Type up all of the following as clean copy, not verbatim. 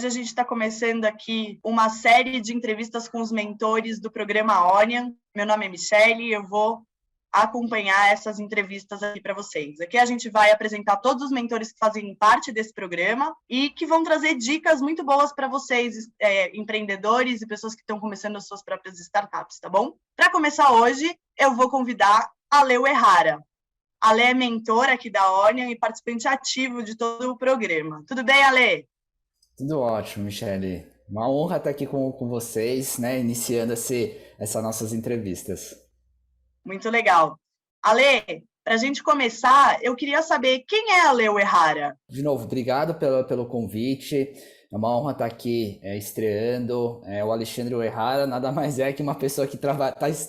Hoje a gente está começando aqui uma série de entrevistas com os mentores do programa Onion. Meu nome é Michele e eu vou acompanhar essas entrevistas aqui para vocês. Aqui a gente vai apresentar todos os mentores que fazem parte desse programa e que vão trazer dicas muito boas para vocês, empreendedores e pessoas que estão começando as suas próprias startups, tá bom? Para começar hoje, eu vou convidar a Leo Errara. A Lê é mentora aqui da Onion e participante ativo de todo o programa. Tudo bem, Ale? Tudo ótimo, Michele. Uma honra estar aqui com vocês, né? Iniciando essas nossas entrevistas. Muito legal. Ale, para a gente começar, eu queria saber quem é a Leo Errara? De novo, obrigado pelo convite. É uma honra estar aqui estreando. O Alexandre Errara nada mais é que uma pessoa que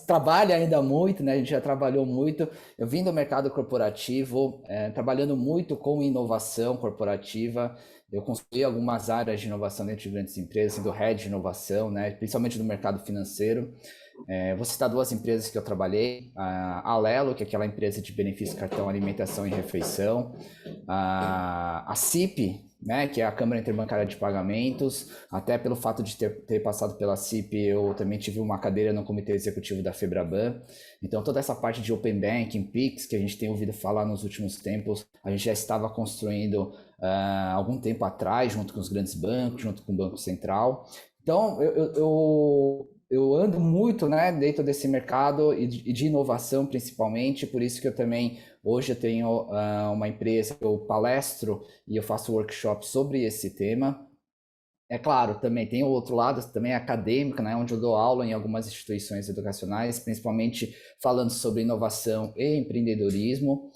trabalha ainda muito, né? A gente já trabalhou muito. Eu vim do mercado corporativo, trabalhando muito com inovação corporativa. Eu construí algumas áreas de inovação dentro de grandes empresas, sendo head de inovação, né? Principalmente no mercado financeiro. Vou citar duas empresas que eu trabalhei, a Alelo, que é aquela empresa de benefício cartão alimentação e refeição, a CIP, né, que é a Câmara Interbancária de Pagamentos. Até pelo fato de ter passado pela CIP, eu também tive uma cadeira no comitê executivo da Febraban. Então toda essa parte de Open Banking, Pix, que a gente tem ouvido falar nos últimos tempos, a gente já estava construindo algum tempo atrás, junto com os grandes bancos, junto com o Banco Central. Então eu ando muito, né, dentro desse mercado e de inovação principalmente, por isso que eu também, hoje eu tenho uma empresa que eu palestro e eu faço workshop sobre esse tema. É claro, também tem o outro lado, também acadêmico, né, onde eu dou aula em algumas instituições educacionais, principalmente falando sobre inovação e empreendedorismo.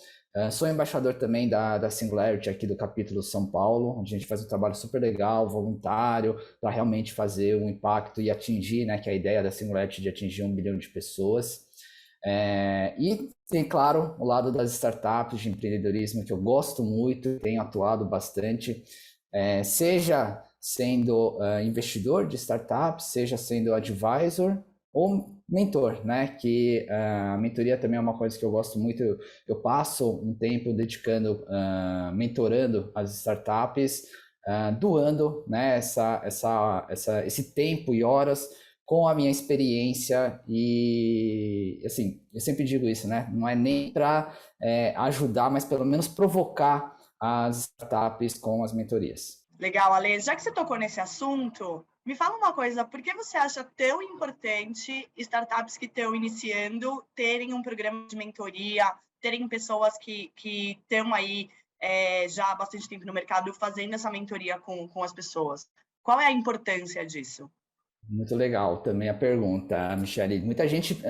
Sou embaixador também da Singularity aqui do capítulo São Paulo, onde a gente faz um trabalho super legal, voluntário, para realmente fazer um impacto e atingir, né, que é a ideia da Singularity de atingir 1 bilhão de pessoas. E tem, claro, o lado das startups, de empreendedorismo, que eu gosto muito, tenho atuado bastante, seja sendo investidor de startups, seja sendo advisor ou mentor, né? Que a mentoria também é uma coisa que eu gosto muito. Eu passo um tempo dedicando, mentorando as startups, doando, né? Esse tempo e horas com a minha experiência e, assim, eu sempre digo isso, né? Não é nem para ajudar, mas pelo menos provocar as startups com as mentorias. Legal, Ale. Já que você tocou nesse assunto, me fala uma coisa, por que você acha tão importante startups que estão iniciando terem um programa de mentoria, terem pessoas que estão aí já há bastante tempo no mercado fazendo essa mentoria com as pessoas? Qual é a importância disso? Muito legal também a pergunta, Michele. Muita gente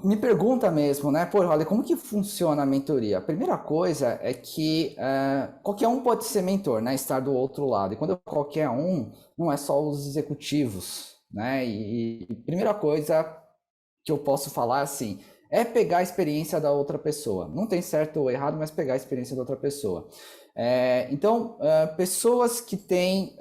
me pergunta mesmo, né? Pô, olha, como que funciona a mentoria? A primeira coisa é que qualquer um pode ser mentor, né? Estar do outro lado. E quando eu falo qualquer um, não é só os executivos, né? E primeira coisa que eu posso falar assim, é pegar a experiência da outra pessoa. Não tem certo ou errado, mas pegar a experiência da outra pessoa. Então, pessoas que têm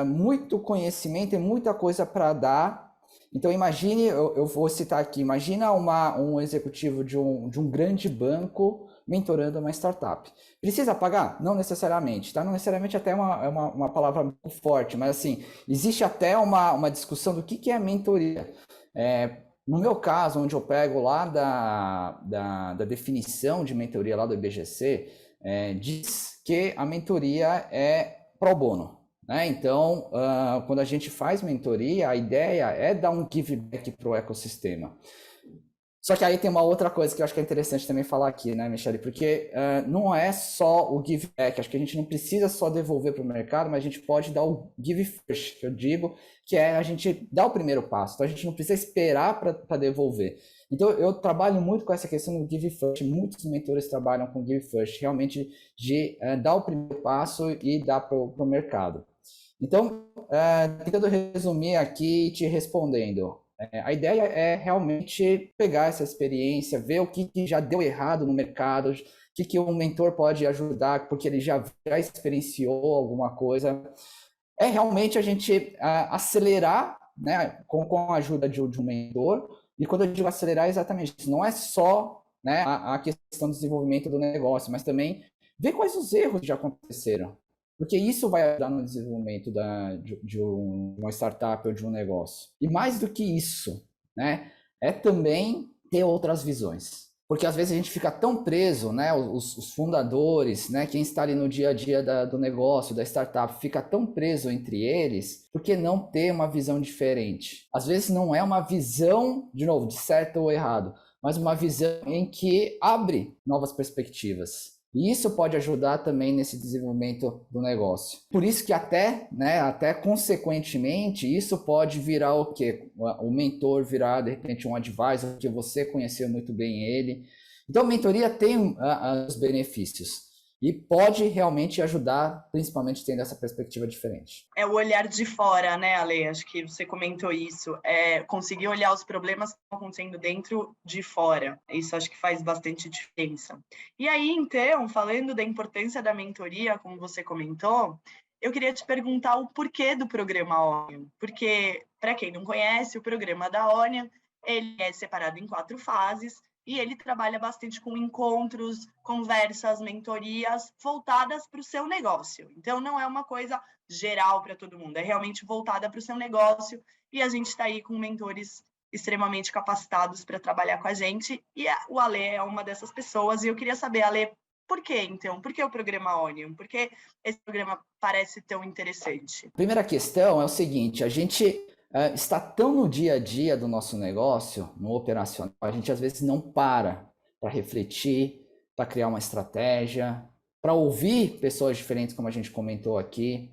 muito conhecimento e muita coisa para dar. Então, imagine, eu vou citar aqui, imagina um executivo de um grande banco mentorando uma startup. Precisa pagar? Não necessariamente, tá? Não necessariamente até uma palavra muito forte, mas assim, existe até uma discussão do que é mentoria. No meu caso, onde eu pego lá da definição de mentoria lá do IBGC, diz que a mentoria é pro bono, né? Então, quando a gente faz mentoria, a ideia é dar um give back para o ecossistema. Só que aí tem uma outra coisa que eu acho que é interessante também falar aqui, né, Michele? Porque não é só o give back, acho que a gente não precisa só devolver para o mercado, mas a gente pode dar o give first, que eu digo, que é a gente dar o primeiro passo. Então a gente não precisa esperar para devolver. Então eu trabalho muito com essa questão do give first, muitos mentores trabalham com give first, realmente de dar o primeiro passo e dar para o mercado. Então, tentando resumir aqui e te respondendo, a ideia é realmente pegar essa experiência, ver o que já deu errado no mercado, o que um mentor pode ajudar, porque ele já experienciou alguma coisa. É realmente a gente acelerar, né, com a ajuda de um mentor. E quando eu digo acelerar, é exatamente isso. Não é só, né, a questão do desenvolvimento do negócio, mas também ver quais os erros que já aconteceram. porque isso vai ajudar no desenvolvimento de uma startup ou de um negócio. E mais do que isso, né, é também ter outras visões. Porque às vezes a gente fica tão preso, né, os fundadores, né, quem está ali no dia a dia do negócio, da startup, fica tão preso entre eles, por que não ter uma visão diferente? Às vezes não é uma visão, de novo, de certo ou errado, mas uma visão em que abre novas perspectivas. E isso pode ajudar também nesse desenvolvimento do negócio. Por isso que até consequentemente, isso pode virar o quê? O mentor virar, de repente, um advisor, que você conheceu muito bem ele. Então, a mentoria tem os benefícios e pode realmente ajudar, principalmente tendo essa perspectiva diferente. É o olhar de fora, né, Ale? Acho que você comentou isso. É conseguir olhar os problemas que estão acontecendo dentro de fora. Isso acho que faz bastante diferença. E aí, então, falando da importância da mentoria, como você comentou, eu queria te perguntar o porquê do programa Onion. Porque, para quem não conhece, o programa da Onion, ele é separado em 4 fases, e ele trabalha bastante com encontros, conversas, mentorias voltadas para o seu negócio. Então, não é uma coisa geral para todo mundo, é realmente voltada para o seu negócio, e a gente está aí com mentores extremamente capacitados para trabalhar com a gente, e o Ale é uma dessas pessoas, e eu queria saber, Ale, por que, então? Por que o programa Onion? Por que esse programa parece tão interessante? Primeira questão é o seguinte, a gente está tão no dia a dia do nosso negócio, no operacional, a gente às vezes não para refletir, para criar uma estratégia, para ouvir pessoas diferentes, como a gente comentou aqui.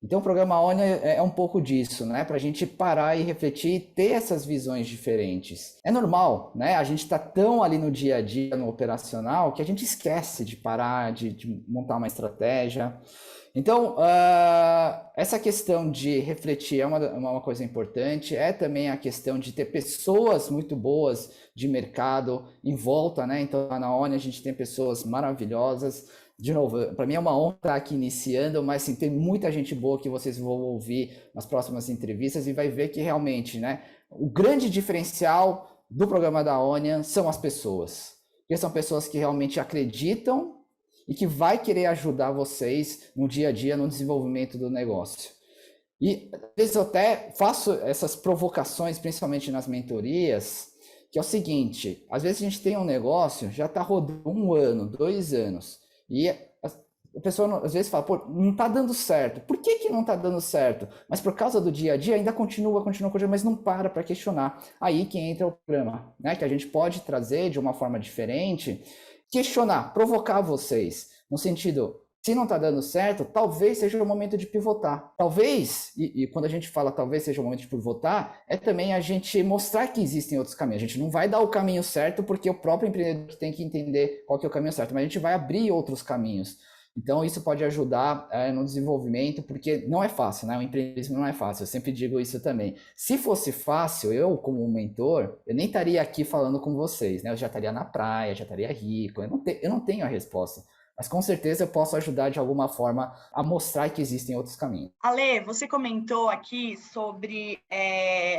Então, o programa ONU é um pouco disso, né? Para a gente parar e refletir e ter essas visões diferentes. É normal, né? A gente está tão ali no dia a dia, no operacional, que a gente esquece de parar, de montar uma estratégia. Então, essa questão de refletir é uma coisa importante, é também a questão de ter pessoas muito boas de mercado em volta, né? Então, lá na ONU a gente tem pessoas maravilhosas. De novo, para mim é uma honra estar aqui iniciando, mas sim, tem muita gente boa que vocês vão ouvir nas próximas entrevistas e vai ver que realmente, né, o grande diferencial do programa da ONU são as pessoas. Porque são pessoas que realmente acreditam e que vai querer ajudar vocês no dia a dia, no desenvolvimento do negócio. E às vezes eu até faço essas provocações, principalmente nas mentorias, que é o seguinte, às vezes a gente tem um negócio, já está rodando 1 ano, 2 anos, e a pessoa às vezes fala, pô, não está dando certo. Por que não está dando certo? Mas por causa do dia a dia ainda continua, mas não para questionar. Aí que entra o programa, né? Que a gente pode trazer de uma forma diferente, questionar, provocar vocês, no sentido, se não está dando certo, talvez seja o momento de pivotar. Talvez, e quando a gente fala talvez seja o momento de pivotar, é também a gente mostrar que existem outros caminhos. A gente não vai dar o caminho certo porque o próprio empreendedor tem que entender qual que é o caminho certo, mas a gente vai abrir outros caminhos. Então, isso pode ajudar no desenvolvimento, porque não é fácil, né? O empreendedorismo não é fácil, eu sempre digo isso também. Se fosse fácil, eu, como mentor, eu nem estaria aqui falando com vocês, né? Eu já estaria na praia, já estaria rico, eu não tenho a resposta. Mas com certeza eu posso ajudar de alguma forma a mostrar que existem outros caminhos. Ale, você comentou aqui sobre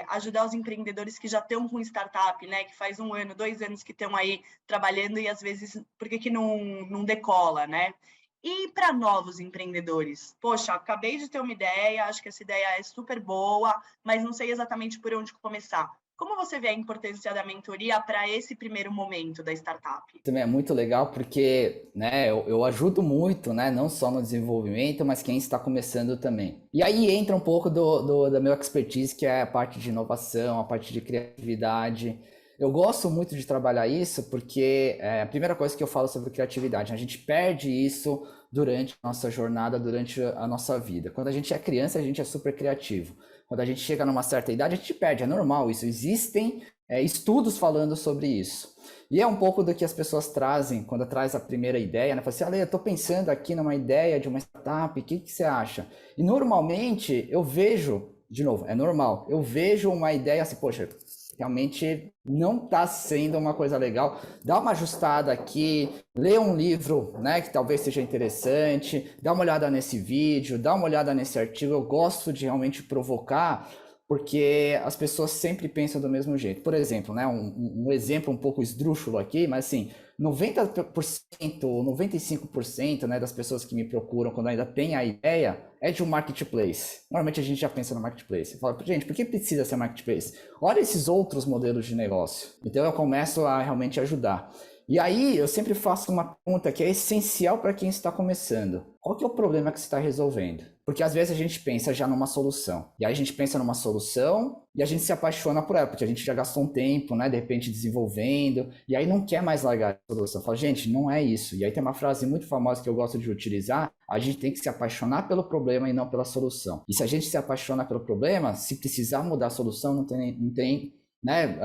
ajudar os empreendedores que já estão com startup, né? Que faz 1 ano, 2 anos que estão aí trabalhando e às vezes, por que não decola, né? E para novos empreendedores? Poxa, acabei de ter uma ideia, acho que essa ideia é super boa, mas não sei exatamente por onde começar. Como você vê a importância da mentoria para esse primeiro momento da startup? Também é muito legal porque, né, eu ajudo muito, né, não só no desenvolvimento, mas quem está começando também. E aí entra um pouco da minha expertise, que é a parte de inovação, a parte de criatividade. Eu gosto muito de trabalhar isso porque a primeira coisa que eu falo sobre criatividade, a gente perde isso durante a nossa jornada, durante a nossa vida. Quando a gente é criança, a gente é super criativo. Quando a gente chega numa certa idade, a gente perde, é normal isso. Existem estudos falando sobre isso. E é um pouco do que as pessoas trazem quando traz a primeira ideia, né? Fala assim, Ale, eu estou pensando aqui numa ideia de uma startup, o que você acha? E normalmente eu vejo, de novo, é normal, eu vejo uma ideia assim, poxa, realmente não está sendo uma coisa legal, dá uma ajustada aqui, lê um livro, né, que talvez seja interessante, dá uma olhada nesse vídeo, dá uma olhada nesse artigo. Eu gosto de realmente provocar, porque as pessoas sempre pensam do mesmo jeito. Por exemplo, né, um exemplo um pouco esdrúxulo aqui, mas assim, 90% ou 95%, né, das pessoas que me procuram quando ainda tem a ideia é de um marketplace. Normalmente a gente já pensa no marketplace. Fala, gente, por que precisa ser marketplace? Olha esses outros modelos de negócio. Então eu começo a realmente ajudar. E aí eu sempre faço uma pergunta que é essencial para quem está começando. Qual que é o problema que você está resolvendo? Porque às vezes a gente pensa já numa solução. E aí a gente pensa numa solução e a gente se apaixona por ela, porque a gente já gastou um tempo, né, de repente desenvolvendo, e aí não quer mais largar a solução. Fala, gente, não é isso. E aí tem uma frase muito famosa que eu gosto de utilizar: a gente tem que se apaixonar pelo problema e não pela solução. E se a gente se apaixona pelo problema, se precisar mudar a solução, não tem né,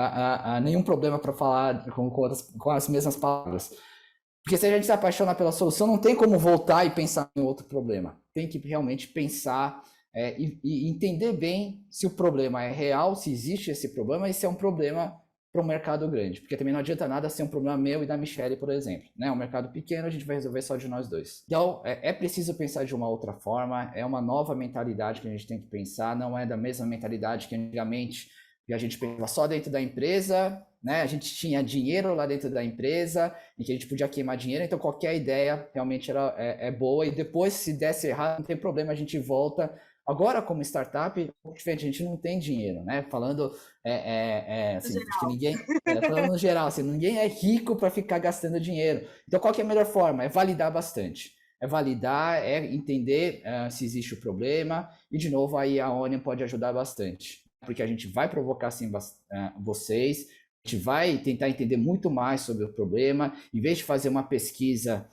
nenhum problema para falar com as mesmas palavras. Porque se a gente se apaixona pela solução, não tem como voltar e pensar em outro problema. Tem que realmente pensar e entender bem se o problema é real, se existe esse problema e se é um problema para um mercado grande. Porque também não adianta nada ser um problema meu e da Michelle, por exemplo. Né? Um mercado pequeno, a gente vai resolver só de nós dois. Então, é preciso pensar de uma outra forma, é uma nova mentalidade que a gente tem que pensar, não é da mesma mentalidade que antigamente, e a gente pensava só dentro da empresa, né? A gente tinha dinheiro lá dentro da empresa e que a gente podia queimar dinheiro, então qualquer ideia realmente é boa, e depois, se desse errado, não tem problema, a gente volta. Agora, como startup, a gente não tem dinheiro, né? Falando assim, que falando no geral, assim, ninguém é rico para ficar gastando dinheiro. Então, qual que é a melhor forma? É validar bastante. É validar, é entender se existe o problema, e de novo aí a Onion pode ajudar bastante. Porque a gente vai provocar assim vocês, a gente vai tentar entender muito mais sobre o problema. Em vez de fazer uma pesquisa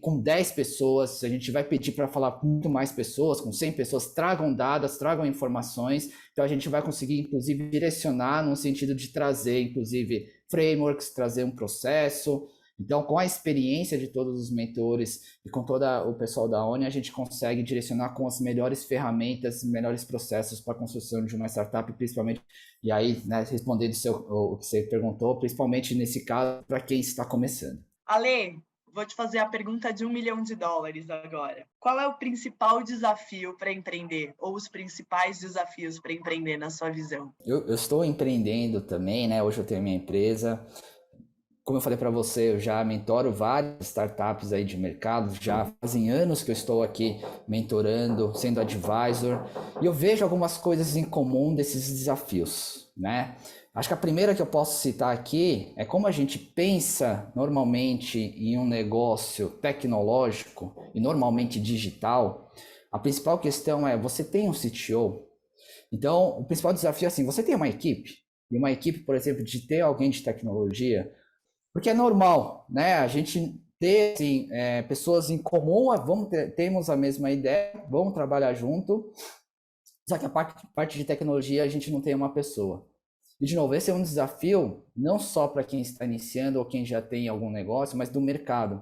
com 10 pessoas, a gente vai pedir para falar com muito mais pessoas, com 100 pessoas, tragam dados, tragam informações. Então a gente vai conseguir, inclusive, direcionar no sentido de trazer, inclusive, frameworks, trazer um processo. Então, com a experiência de todos os mentores e com todo o pessoal da ONI, a gente consegue direcionar com as melhores ferramentas, melhores processos para a construção de uma startup, principalmente, e aí, né, respondendo o que você perguntou, principalmente nesse caso, para quem está começando. Ale, vou te fazer a pergunta de $1 milhão agora. Qual é o principal desafio para empreender, ou os principais desafios para empreender na sua visão? Eu estou empreendendo também, né? Hoje eu tenho minha empresa. Como eu falei para você, eu já mentoro várias startups aí de mercado, já fazem anos que eu estou aqui mentorando, sendo advisor, e eu vejo algumas coisas em comum desses desafios, né? Acho que a primeira que eu posso citar aqui é como a gente pensa normalmente em um negócio tecnológico e normalmente digital. A principal questão é, você tem um CTO? Então, o principal desafio é assim, você tem uma equipe? E uma equipe, por exemplo, de ter alguém de tecnologia, porque é normal, né? A gente ter assim, pessoas em comum, temos a mesma ideia, vamos trabalhar junto, só que a parte de tecnologia a gente não tem uma pessoa. E, de novo, esse é um desafio não só para quem está iniciando ou quem já tem algum negócio, mas do mercado.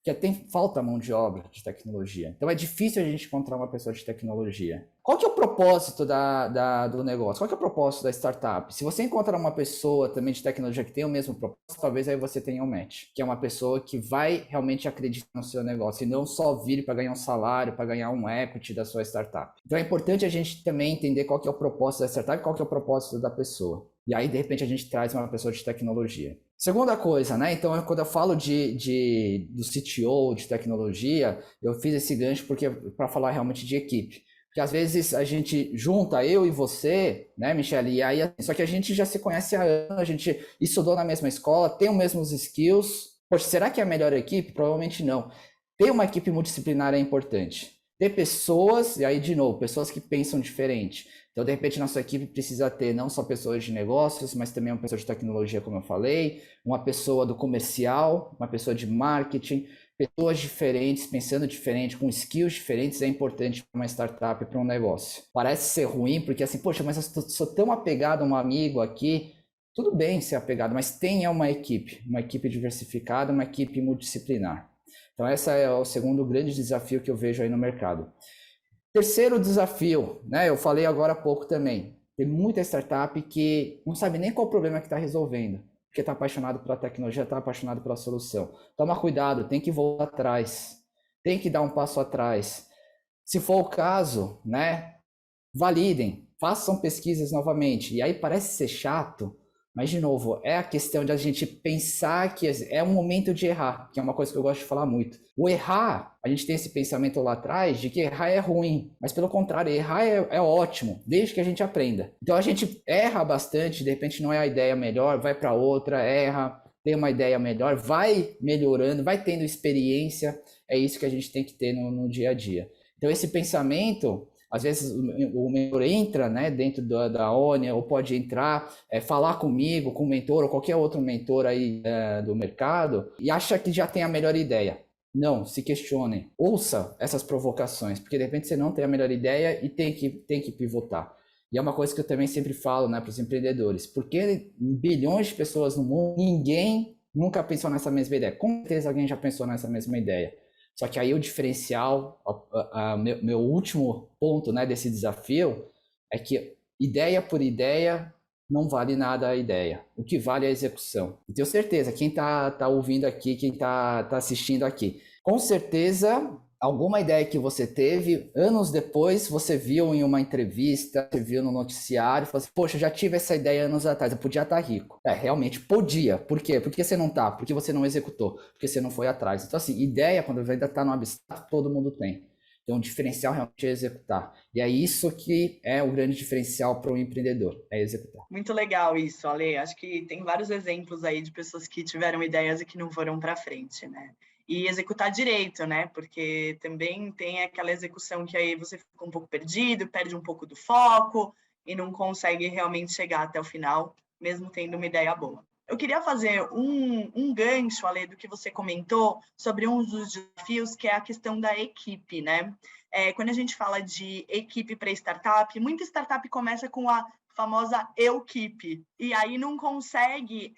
Porque falta mão de obra de tecnologia. Então é difícil a gente encontrar uma pessoa de tecnologia. Qual que é o propósito do negócio? Qual que é o propósito da startup? Se você encontrar uma pessoa também de tecnologia que tem o mesmo propósito, talvez aí você tenha um match. Que é uma pessoa que vai realmente acreditar no seu negócio e não só vir para ganhar um salário, para ganhar um equity da sua startup. Então é importante a gente também entender qual que é o propósito da startup e qual que é o propósito da pessoa. E aí, de repente, a gente traz uma pessoa de tecnologia. Segunda coisa, né? Então, quando eu falo do CTO, de tecnologia, eu fiz esse gancho para falar realmente de equipe. Porque às vezes a gente junta eu e você, né, Michelle? E aí, só que a gente já se conhece há anos, a gente estudou na mesma escola, tem os mesmos skills. Poxa, será que é a melhor equipe? Provavelmente não. Ter uma equipe multidisciplinar é importante. Ter pessoas, e aí, de novo, pessoas que pensam diferente. Então, de repente, na sua equipe precisa ter não só pessoas de negócios, mas também uma pessoa de tecnologia, como eu falei, uma pessoa do comercial, uma pessoa de marketing, pessoas diferentes, pensando diferente, com skills diferentes, é importante para uma startup, para um negócio. Parece ser ruim, porque assim, poxa, mas eu sou tão apegado a um amigo aqui. Tudo bem ser apegado, mas tenha uma equipe diversificada, uma equipe multidisciplinar. Então, esse é o segundo grande desafio que eu vejo aí no mercado. Terceiro desafio, né? Eu falei agora há pouco também. Tem muita startup que não sabe nem qual o problema que está resolvendo, porque está apaixonado pela tecnologia, está apaixonado pela solução. Toma cuidado, tem que voltar atrás, tem que dar um passo atrás. Se for o caso, né? Validem, façam pesquisas novamente. E aí parece ser chato, Mas, de novo, é a questão de a gente pensar que é um momento de errar, que é uma coisa que eu gosto de falar muito. O errar, a gente tem esse pensamento lá atrás de que errar é ruim, mas pelo contrário, errar é ótimo, desde que a gente aprenda. Então a gente erra bastante, de repente não é a ideia melhor, vai para outra, erra, tem uma ideia melhor, vai melhorando, vai tendo experiência, é isso que a gente tem que ter no dia a dia. Então esse pensamento, às vezes o mentor entra, né, dentro da ONIA, ou pode entrar, falar comigo, com o mentor, ou qualquer outro mentor aí do mercado, e acha que já tem a melhor ideia. Não, se questionem, ouça essas provocações, porque de repente você não tem a melhor ideia e tem que pivotar. E é uma coisa que eu também sempre falo, né, para os empreendedores, porque bilhões de pessoas no mundo, ninguém nunca pensou nessa mesma ideia. Com certeza alguém já pensou nessa mesma ideia. Só que aí o diferencial, meu último ponto, né, desse desafio é que ideia por ideia não vale nada a ideia. O que vale é a execução. E tenho certeza, quem tá ouvindo aqui, quem tá assistindo aqui, com certeza alguma ideia que você teve, anos depois você viu em uma entrevista, você viu no noticiário, falou assim, poxa, já tive essa ideia anos atrás, eu podia estar rico. Realmente podia. Por quê? Por que você não tá? Porque você não executou, porque você não foi atrás. Então assim, ideia, quando ainda está no abstrato, todo mundo tem. Então, o diferencial realmente é executar. E é isso que é o grande diferencial para o empreendedor, é executar. Muito legal isso, Ale. Acho que tem vários exemplos aí de pessoas que tiveram ideias e que não foram para frente, né? E executar direito, né? Porque também tem aquela execução que aí você fica um pouco perdido, perde um pouco do foco e não consegue realmente chegar até o final, mesmo tendo uma ideia boa. Eu queria fazer um gancho, Ale, do que você comentou sobre um dos desafios, que é a questão da equipe, né? Quando a gente fala de equipe para startup, muita startup começa com a famosa eu-keep, e aí não consegue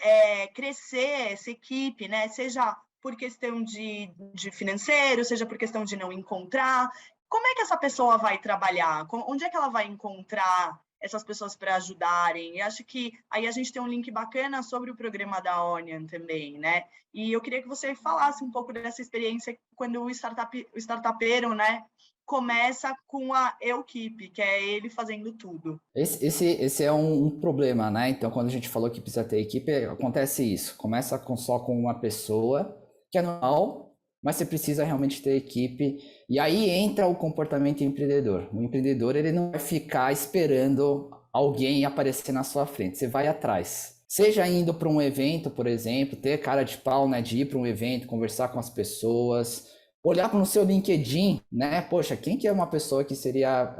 crescer essa equipe, né? Seja por questão de financeiro, seja por questão de não encontrar. Como é que essa pessoa vai trabalhar? Onde é que ela vai encontrar essas pessoas para ajudarem? E acho que aí a gente tem um link bacana sobre o programa da Onion também, né? E eu queria que você falasse um pouco dessa experiência quando o startupeiro, né, começa com a eu-keep, que é ele fazendo tudo. Esse é um problema, né? Então, quando a gente falou que precisa ter equipe, acontece isso. Começa só com uma pessoa, que é normal, mas você precisa realmente ter equipe. E aí entra o comportamento empreendedor. O empreendedor, ele não vai ficar esperando alguém aparecer na sua frente. Você vai atrás. Seja indo para um evento, por exemplo, ter cara de pau, né? De ir para um evento, conversar com as pessoas, olhar para o seu LinkedIn, né? Poxa, quem que é uma pessoa que seria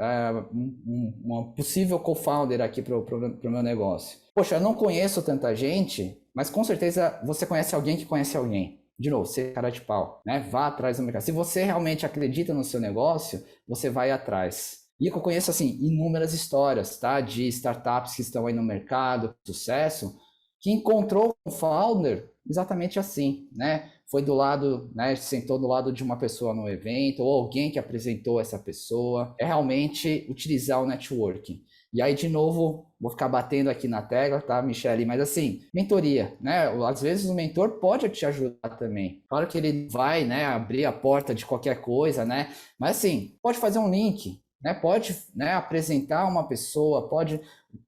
uma possível co-founder aqui para o meu negócio? Poxa, eu não conheço tanta gente, mas com certeza você conhece alguém que conhece alguém. De novo, ser cara de pau, né? Vá atrás do mercado. Se você realmente acredita no seu negócio, você vai atrás. E eu conheço, assim, inúmeras histórias, tá? De startups que estão aí no mercado, sucesso, que encontrou um founder exatamente assim, né? Foi do lado, né? Sentou do lado de uma pessoa no evento, ou alguém que apresentou essa pessoa. É realmente utilizar o networking. E aí, de novo, vou ficar batendo aqui na tecla, tá, Michele? Mas assim, mentoria, né? Às vezes o mentor pode te ajudar também. Claro que ele vai, né, abrir a porta de qualquer coisa, né? Mas assim, pode fazer um link, né? Pode, né, apresentar uma pessoa, pode,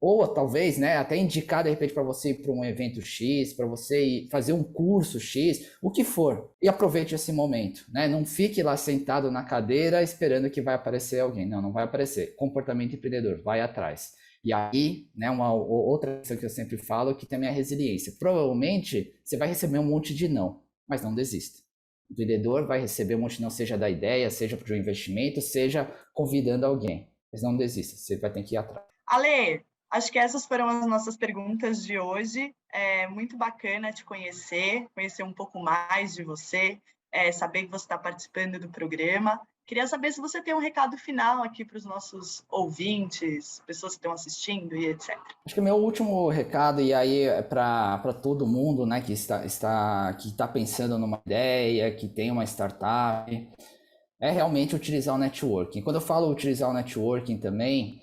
ou talvez, né, até indicar de repente para você ir para um evento X, para você ir fazer um curso X, o que for. E aproveite esse momento, né? Não fique lá sentado na cadeira esperando que vai aparecer alguém. Não vai aparecer. Comportamento empreendedor, vai atrás. E aí, né, uma outra questão que eu sempre falo, que também é a resiliência. Provavelmente você vai receber um monte de não, mas não desista. O empreendedor vai receber um monte de não, seja da ideia, seja para o investimento, seja convidando alguém. Mas não desista, você vai ter que ir atrás. Ale, acho que essas foram as nossas perguntas de hoje. É muito bacana te conhecer um pouco mais de você, saber que você está participando do programa. Queria saber se você tem um recado final aqui para os nossos ouvintes, pessoas que estão assistindo e etc. Acho que o meu último recado, e aí é para todo mundo, né, que está pensando numa ideia, que tem uma startup, é realmente utilizar o networking. Quando eu falo utilizar o networking também,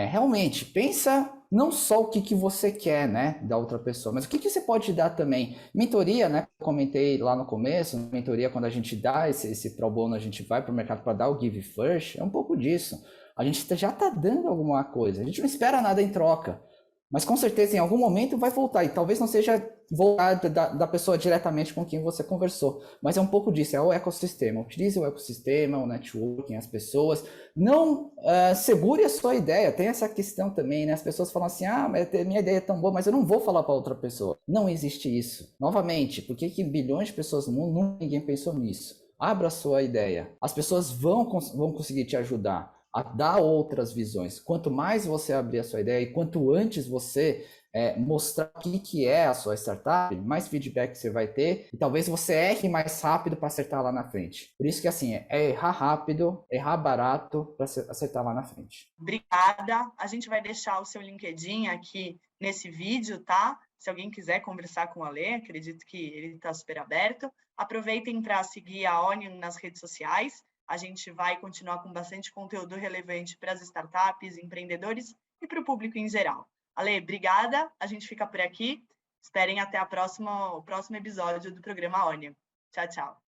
realmente pensa não só o que você quer, né, da outra pessoa, mas o que você pode dar também. Mentoria, né, comentei lá no começo, mentoria quando a gente dá esse pro bono, a gente vai para o mercado para dar o give first, é um pouco disso. A gente já está dando alguma coisa, a gente não espera nada em troca. Mas com certeza em algum momento vai voltar, e talvez não seja voltar da pessoa diretamente com quem você conversou, mas é um pouco disso, é o ecossistema. Utilize o ecossistema, o networking, as pessoas. Não segure a sua ideia, tem essa questão também, né? As pessoas falam assim, mas minha ideia é tão boa, mas eu não vou falar para outra pessoa. Não existe isso. Novamente, por que bilhões de pessoas no mundo, ninguém pensou nisso? Abra a sua ideia. As pessoas vão conseguir te ajudar a dar outras visões. Quanto mais você abrir a sua ideia e quanto antes você mostrar o que é a sua startup, mais feedback você vai ter e talvez você erre mais rápido para acertar lá na frente. Por isso que assim, é errar rápido, errar barato para acertar lá na frente. Obrigada. A gente vai deixar o seu LinkedIn aqui nesse vídeo, tá? Se alguém quiser conversar com o Ale, acredito que ele está super aberto. Aproveitem para seguir a Onion nas redes sociais. A gente vai continuar com bastante conteúdo relevante para as startups, empreendedores e para o público em geral. Ale, obrigada. A gente fica por aqui. Esperem até o próximo episódio do programa Onion. Tchau, tchau.